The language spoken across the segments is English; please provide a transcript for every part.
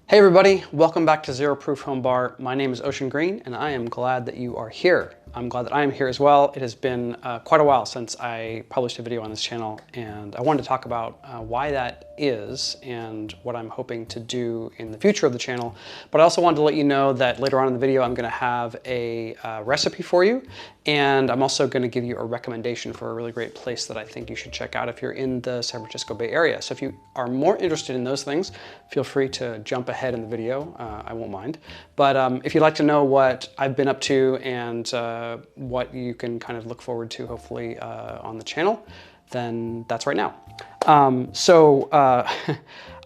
Hey everybody, welcome back to Zero Proof Home Bar. My name is Ocean Green and I am glad that you are here. I'm glad that I am here as well. It has been quite a while since I published a video on this channel, and I wanted to talk about why that is and what I'm hoping to do in the future of the channel. But I also wanted to let you know that later on in the video I'm going to have a recipe for you, and I'm also going to give you a recommendation for a really great place that I think you should check out if you're in the San Francisco Bay Area. So if you are more interested in those things, feel free to jump ahead in the video. I won't mind. But if you'd like to know what I've been up to and what you can kind of look forward to hopefully on the channel, then that's right now.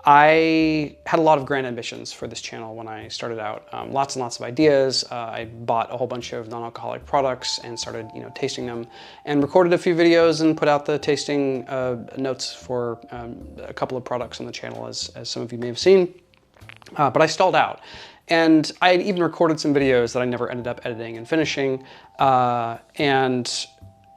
I had a lot of grand ambitions for this channel when I started out. Lots and lots of ideas. I bought a whole bunch of non-alcoholic products and started, tasting them, and recorded a few videos and put out the tasting notes for a couple of products on the channel, as some of you may have seen. But I stalled out. And I had even recorded some videos that I never ended up editing and finishing. There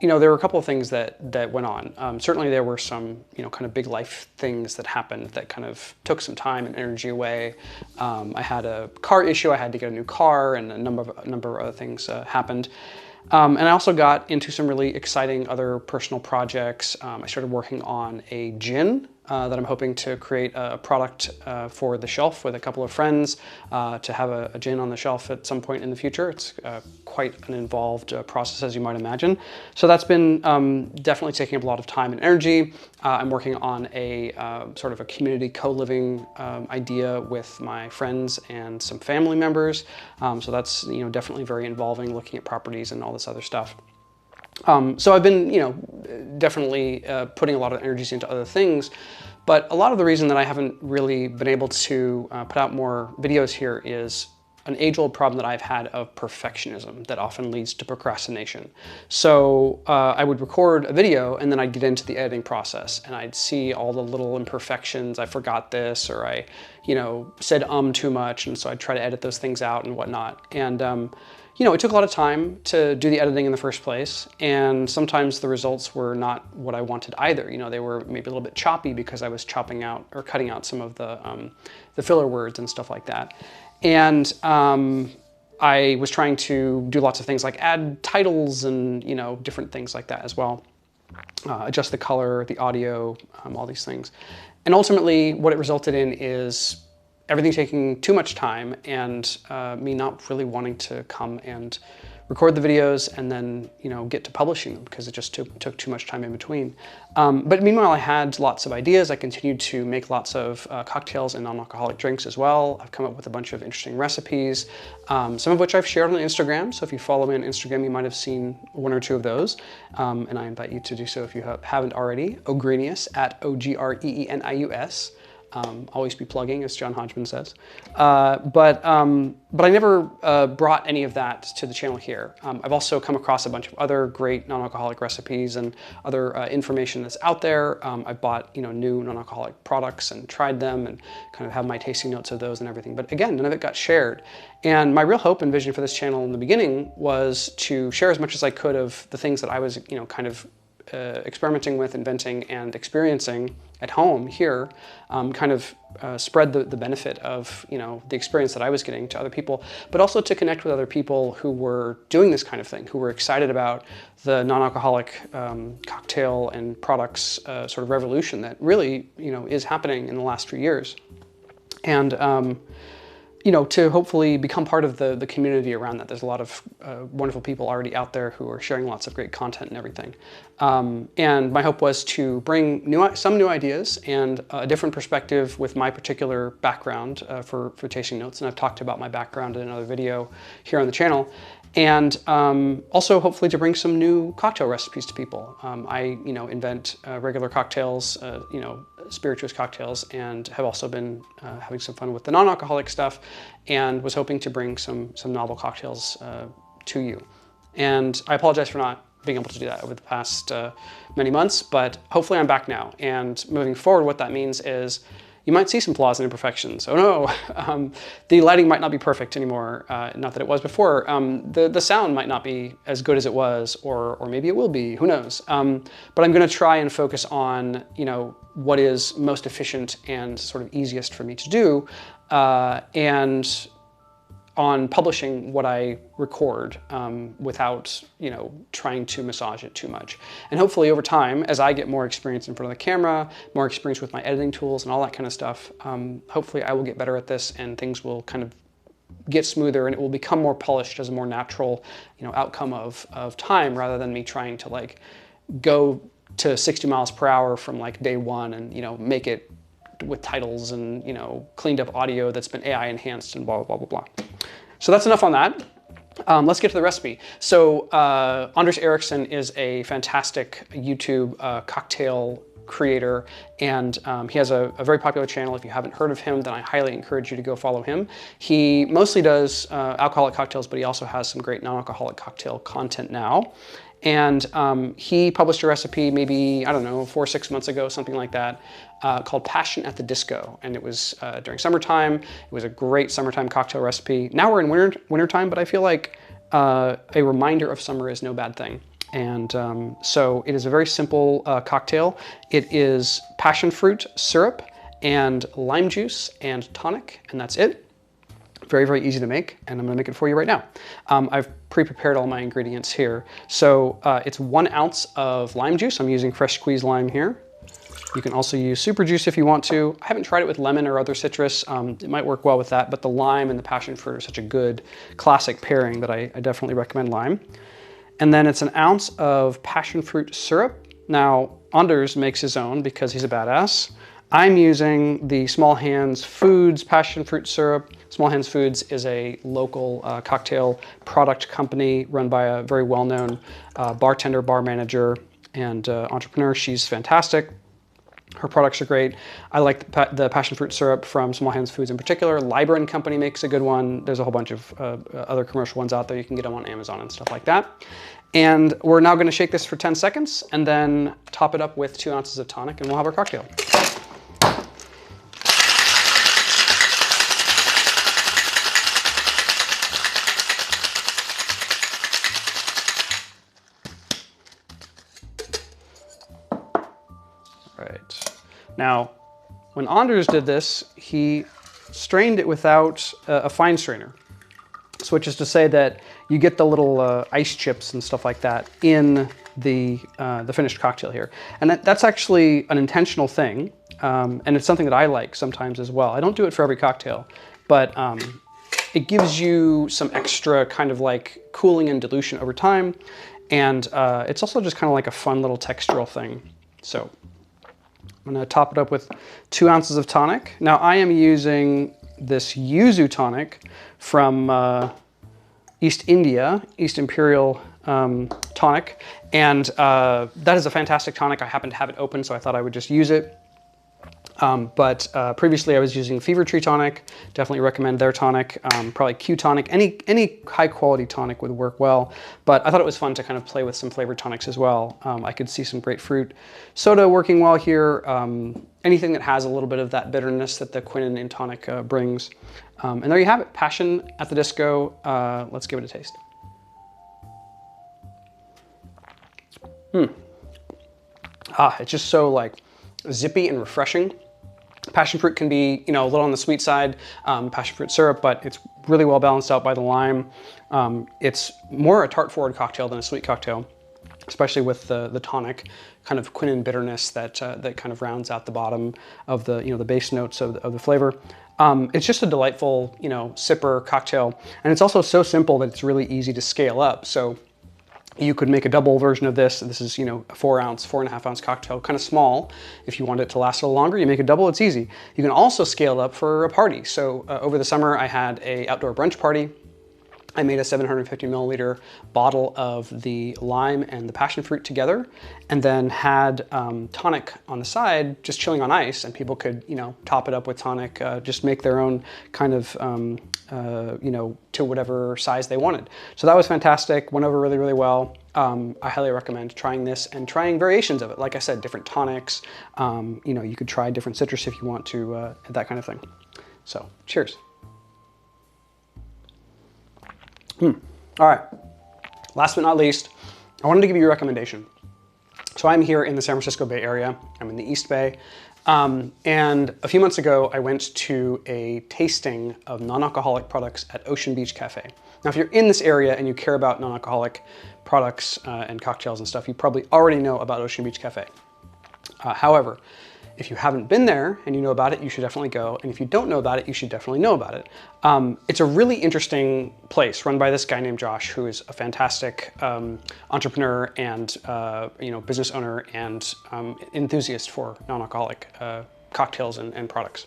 were a couple of things that went on. Certainly there were some, kind of big life things that happened that kind of took some time and energy away. I had a car issue. I had to get a new car, and a number of other things happened. And I also got into some really exciting other personal projects. I started working on a gin that I'm hoping to create a product for the shelf with a couple of friends to have a gin on the shelf at some point in the future. It's quite an involved process, as you might imagine. So that's been definitely taking up a lot of time and energy. I'm working on a sort of a community co-living idea with my friends and some family members. So that's definitely very involving, looking at properties and all this other stuff. So I've been, definitely putting a lot of energies into other things, but a lot of the reason that I haven't really been able to put out more videos here is an age-old problem that I've had of perfectionism that often leads to procrastination. So I would record a video and then I'd get into the editing process and I'd see all the little imperfections. I forgot this, or I, said too much, and so I'd try to edit those things out and whatnot. And it took a lot of time to do the editing in the first place, and sometimes the results were not what I wanted either. They were maybe a little bit choppy because I was chopping out or cutting out some of the filler words and stuff like that. And I was trying to do lots of things like add titles and different things like that as well. Adjust the color, the audio, all these things. And ultimately what it resulted in is everything taking too much time, and me not really wanting to come and record the videos and then get to publishing them because it just took too much time in between. But meanwhile, I had lots of ideas. I continued to make lots of cocktails and non-alcoholic drinks as well. I've come up with a bunch of interesting recipes, some of which I've shared on Instagram. So if you follow me on Instagram, you might have seen one or two of those. And I invite you to do so if you haven't already. Ogrenius, at O-G-R-E-E-N-I-U-S. Always be plugging, as John Hodgman says. But I never brought any of that to the channel here. I've also come across a bunch of other great non-alcoholic recipes and other information that's out there. I bought new non-alcoholic products and tried them and kind of have my tasting notes of those and everything. But again, none of it got shared. And my real hope and vision for this channel in the beginning was to share as much as I could of the things that I was kind of experimenting with, inventing, and experiencing at home here, kind of spread the benefit of the experience that I was getting to other people, but also to connect with other people who were doing this kind of thing, who were excited about the non-alcoholic cocktail and products sort of revolution that really is happening in the last few years. And to hopefully become part of the community around that. There's a lot of wonderful people already out there who are sharing lots of great content and everything. And my hope was to bring some new ideas and a different perspective with my particular background for tasting notes. And I've talked about my background in another video here on the channel. And also hopefully to bring some new cocktail recipes to people. I invent regular cocktails, spirituous cocktails, and have also been having some fun with the non-alcoholic stuff, and was hoping to bring some novel cocktails to you. And I apologize for not being able to do that over the past many months, but hopefully I'm back now. And moving forward, what that means is you might see some flaws and imperfections. Oh no, the lighting might not be perfect anymore. Not that it was before. The sound might not be as good as it was, or maybe it will be, who knows. But I'm gonna try and focus on, what is most efficient and sort of easiest for me to do, and on publishing what I record without, trying to massage it too much. And hopefully over time, as I get more experience in front of the camera, more experience with my editing tools and all that kind of stuff, hopefully I will get better at this and things will kind of get smoother and it will become more polished as a more natural, outcome of time, rather than me trying to like go to 60 miles per hour from like day one and, make it with titles and, cleaned up audio that's been AI enhanced and blah, blah, blah, blah, blah. So that's enough on that. Let's get to the recipe. So Anders Erickson is a fantastic YouTube cocktail creator, and he has a very popular channel. If you haven't heard of him, then I highly encourage you to go follow him. He mostly does alcoholic cocktails, but he also has some great non-alcoholic cocktail content now. And he published a recipe maybe, I don't know, 4 or 6 months ago, something like that, called Passion at the Disco. And it was during summertime. It was a great summertime cocktail recipe. Now we're in wintertime, but I feel like a reminder of summer is no bad thing. And so it is a very simple cocktail. It is passion fruit syrup and lime juice and tonic, and that's it. Very, very easy to make, and I'm gonna make it for you right now. I've pre-prepared all my ingredients here. So it's 1 ounce of lime juice. I'm using fresh squeezed lime here. You can also use super juice if you want to. I haven't tried it with lemon or other citrus. It might work well with that, but the lime and the passion fruit are such a good classic pairing that I definitely recommend lime. And then it's 1 ounce of passion fruit syrup. Now, Anders makes his own because he's a badass. I'm using the Small Hands Foods passion fruit syrup. Small Hands Foods is a local cocktail product company run by a very well-known bartender, bar manager, and entrepreneur. She's fantastic. Her products are great. I like the passion fruit syrup from Small Hands Foods in particular. Liber & Company makes a good one. There's a whole bunch of other commercial ones out there. You can get them on Amazon and stuff like that. And we're now gonna shake this for 10 seconds and then top it up with 2 ounces of tonic and we'll have our cocktail. Right. Now, when Anders did this, he strained it without a fine strainer. So which is to say that you get the little ice chips and stuff like that in the finished cocktail here. And that's actually an intentional thing. And it's something that I like sometimes as well. I don't do it for every cocktail, but it gives you some extra kind of like cooling and dilution over time. And it's also just kind of like a fun little textural thing. So I'm gonna top it up with 2 ounces of tonic. Now I am using this yuzu tonic from East India, East Imperial tonic. And that is a fantastic tonic. I happen to have it open, so I thought I would just use it. But previously I was using Fever Tree tonic. Definitely recommend their tonic. Probably Q tonic. Any high quality tonic would work well. But I thought it was fun to kind of play with some flavored tonics as well. I could see some grapefruit soda working well here. Anything that has a little bit of that bitterness that the quinine in tonic brings. And there you have it. Passion at the Disco. Let's give it a taste. It's just so like zippy and refreshing. Passion fruit can be, a little on the sweet side, passion fruit syrup, but it's really well balanced out by the lime. It's more a tart-forward cocktail than a sweet cocktail, especially with the tonic kind of quinine bitterness that kind of rounds out the bottom of the, the base notes of the flavor. It's just a delightful, sipper cocktail. And it's also so simple that it's really easy to scale up. So you could make a double version of this. This is, a 4.5 ounce cocktail, kind of small. If you want it to last a little longer, you make a double, it's easy. You can also scale up for a party. So over the summer, I had a outdoor brunch party. I made a 750 milliliter bottle of the lime and the passion fruit together, and then had tonic on the side, just chilling on ice, and people could, top it up with tonic, just make their own kind of, to whatever size they wanted. So that was fantastic, went over really, really well. I highly recommend trying this and trying variations of it. Like I said, different tonics. You know, you could try different citrus if you want to, that kind of thing. So, cheers. All right. Last but not least, I wanted to give you a recommendation. So I'm here in the San Francisco Bay Area. I'm in the East Bay. And a few months ago, I went to a tasting of non-alcoholic products at Ocean Beach Cafe. Now, if you're in this area and you care about non-alcoholic products and cocktails and stuff, you probably already know about Ocean Beach Cafe. However, if you haven't been there and you know about it, you should definitely go. And if you don't know about it, you should definitely know about it. It's a really interesting place run by this guy named Josh, who is a fantastic entrepreneur and you know, business owner and enthusiast for non-alcoholic cocktails and products.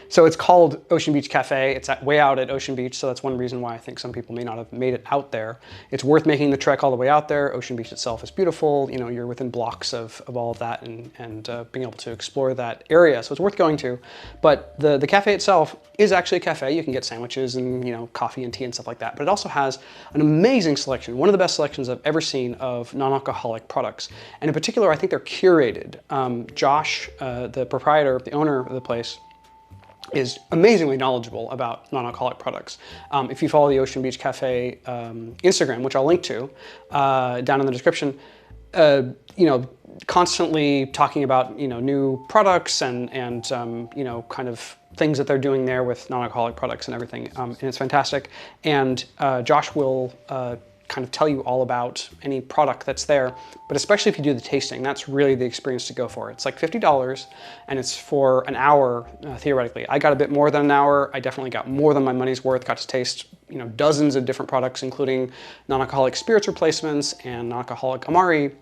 So it's called Ocean Beach Cafe. It's way out at Ocean Beach, so that's one reason why I think some people may not have made it out there. It's worth making the trek all the way out there. Ocean Beach itself is beautiful. You know, you're within blocks of all of that and being able to explore that area, so it's worth going to. But the cafe itself is actually a cafe. You can get sandwiches and, you know, coffee and tea and stuff like that, but it also has an amazing selection, one of the best selections I've ever seen of non-alcoholic products. And in particular, I think they're curated. Josh, the proprietor, the owner of the place, is amazingly knowledgeable about non-alcoholic products. If you follow the Ocean Beach Cafe Instagram, which I'll link to down in the description, you know, constantly talking about, you know, new products and you know, kind of things that they're doing there with non-alcoholic products and everything, and it's fantastic. And Josh will kind of tell you all about any product that's there, but especially if you do the tasting, that's really the experience to go for. It's like $50 and it's for an hour, theoretically. I got a bit more than an hour. I definitely got more than my money's worth, got to taste, you know, dozens of different products, including non-alcoholic spirits replacements and non-alcoholic Amari,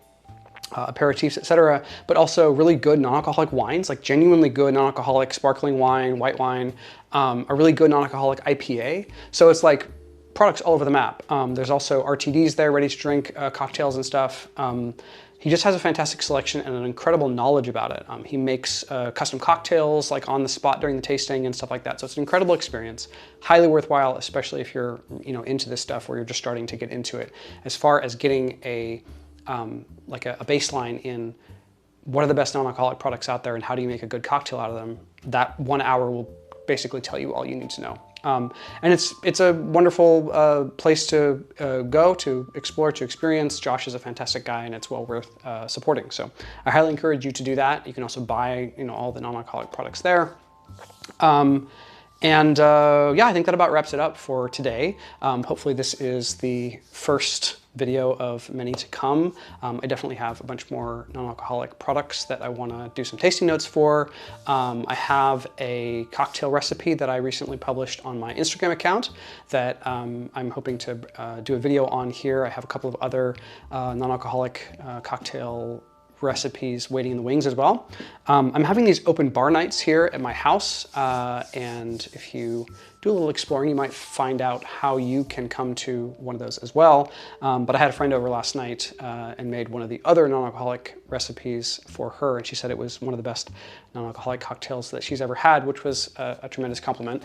aperitifs, etc., but also really good non-alcoholic wines, like genuinely good non-alcoholic sparkling wine, white wine, a really good non-alcoholic IPA. So it's like products all over the map. There's also RTDs there, ready to drink cocktails and stuff. He just has a fantastic selection and an incredible knowledge about it. He makes custom cocktails like on the spot during the tasting and stuff like that. So it's an incredible experience, highly worthwhile, especially if you're, you know, into this stuff or you're just starting to get into it. As far as getting a like a baseline in what are the best non-alcoholic products out there and how do you make a good cocktail out of them, that 1 hour will basically tell you all you need to know. And it's a wonderful place to go, to explore, to experience. Josh is a fantastic guy and it's well worth supporting. So I highly encourage you to do that. You can also buy, you know, all the non-alcoholic products there. Yeah, I think that about wraps it up for today. Hopefully this is the first video of many to come. I definitely have a bunch more non-alcoholic products that I want to do some tasting notes for. I have a cocktail recipe that I recently published on my Instagram account that I'm hoping to do a video on here. I have a couple of other non-alcoholic cocktail recipes waiting in the wings as well. I'm having these open bar nights here at my house, and if you do a little exploring, you might find out how you can come to one of those as well. But I had a friend over last night and made one of the other non-alcoholic recipes for her, and she said it was one of the best non-alcoholic cocktails that she's ever had, which was a tremendous compliment.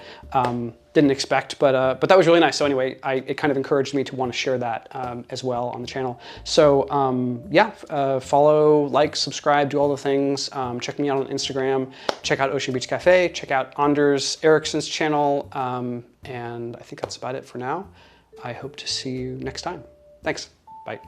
Didn't expect, but that was really nice. So anyway, it kind of encouraged me to want to share that as well on the channel. So yeah, follow, like, subscribe, do all the things. Check me out on Instagram, check out Ocean Beach Cafe, check out Anders Erickson's channel, and I think that's about it for now. I hope to see you next time. Thanks, bye.